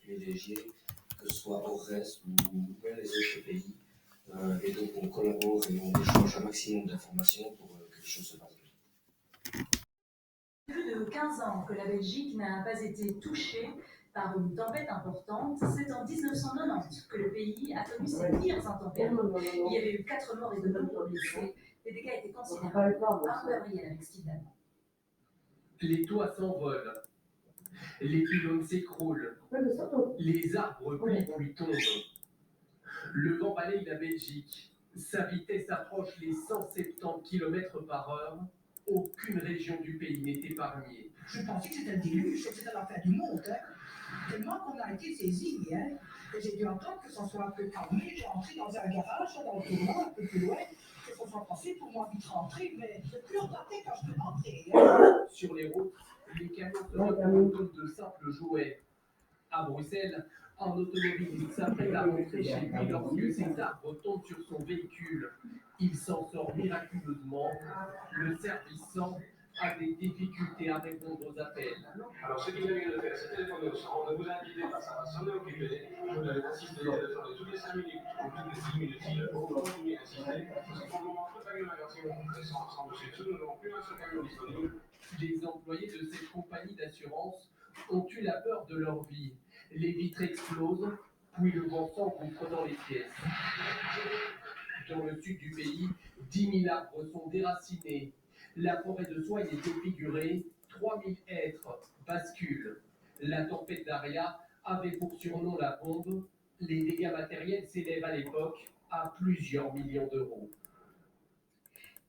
privilégiés, que ce soit Ores ou même les autres pays. Et donc on collabore et on échange un maximum d'informations pour que les choses se passent bien. Plus de 15 ans que la Belgique n'a pas été touchée par une tempête importante. C'est en 1990 que le pays a connu ses pires intempéries. Il y avait eu 4 morts et de nombreux blessés. Les dégâts étaient considérables. Gabriel avec Steve Dallemand. Les toits s'envolent, les pylônes s'écroulent, les arbres plient puis tombent. Le vent balaye la Belgique. Sa vitesse approche les 170 km/h. Aucune région du pays n'est épargnée. Je pensais que c'était un déluge, que c'était la fin du monde. Tellement qu'on a été saisis. Et j'ai dû entendre que ça soit un peu calmé. J'ai entré dans un garage, dans le tournant, un peu plus loin. Que ça soit passé pour moi vite rentrer, mais je n'ai plus regardé quand je suis rentré. Sur les routes, les camions se retrouvent comme de simples jouets. À Bruxelles, un automobiliste s'apprête à rentrer chez lui lorsque ses arbres tombent sur son véhicule. Il s'en sort miraculeusement. Le service 100 a des difficultés à répondre aux appels. Alors, ce qu'il vient de faire, c'est téléphoner au centre. On vous a invité par ça, ça m'est occupé. Vous allez assister, de faire toutes les 5 minutes, ou toutes les 6 minutes, il faut continuer à insister. Parce que pour le moment, toute l'agglomération est sans dossier dessus, nous n'avons plus un seul camion disponible. Les employés de cette compagnie d'assurance ont eu la peur de leur vie. Les vitres explosent, puis le vent s'engouffre dans les pièces. Dans le sud du pays, 10 000 arbres sont déracinés. La forêt de soie est défigurée, 3 000 hêtres basculent. La tempête Daria avait pour surnom la bombe. Les dégâts matériels s'élèvent à l'époque à plusieurs millions d'euros.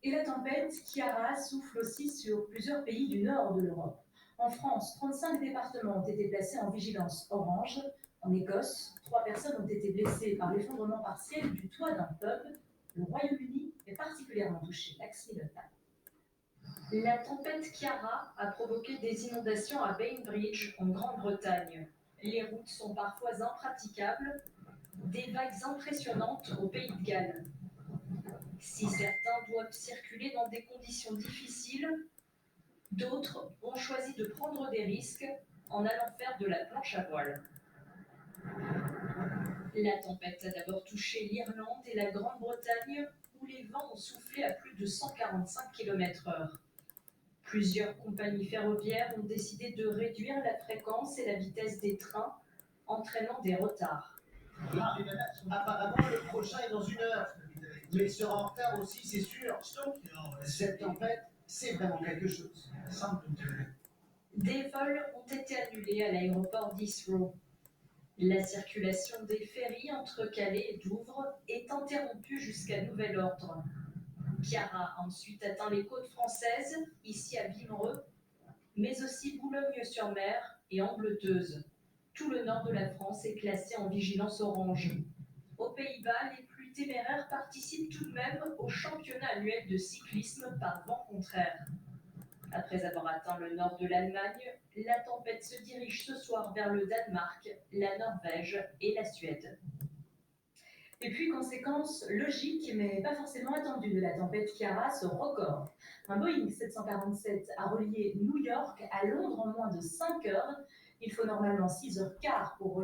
Et la tempête Chiara souffle aussi sur plusieurs pays du nord de l'Europe. En France, 35 départements ont été placés en vigilance orange. En Écosse, 3 personnes ont été blessées par l'effondrement partiel du toit d'un pub. Le Royaume-Uni est particulièrement touché. La tempête Chiara a provoqué des inondations à Bainbridge, en Grande-Bretagne. Les routes sont parfois impraticables, des vagues impressionnantes au Pays de Galles. Si certains doivent circuler dans des conditions difficiles, d'autres ont choisi de prendre des risques en allant faire de la planche à voile. La tempête a d'abord touché l'Irlande et la Grande-Bretagne, où les vents ont soufflé à plus de 145 km/h. Plusieurs compagnies ferroviaires ont décidé de réduire la fréquence et la vitesse des trains, entraînant des retards. Apparemment, le prochain est dans 1 heure. Mais il sera en retard aussi, c'est sûr. Cette tempête, c'est vraiment quelque chose. Des vols ont été annulés à l'aéroport d'Heathrow. La circulation des ferries entre Calais et Douvres est interrompue jusqu'à nouvel ordre. Chiara a ensuite atteint les côtes françaises, ici à Wimereux, mais aussi Boulogne-sur-Mer et Angleteuse. Tout le nord de la France est classé en vigilance orange. Aux Pays-Bas, les plus téméraires participent tout de même au championnat annuel de cyclisme par vent contraire. Après avoir atteint le nord de l'Allemagne, la tempête se dirige ce soir vers le Danemark, la Norvège et la Suède. Et puis, conséquence logique, mais pas forcément attendue de la tempête Chiara, ce record. Un Boeing 747 a relié New York à Londres en moins de 5 heures. Il faut normalement 6h15 pour relier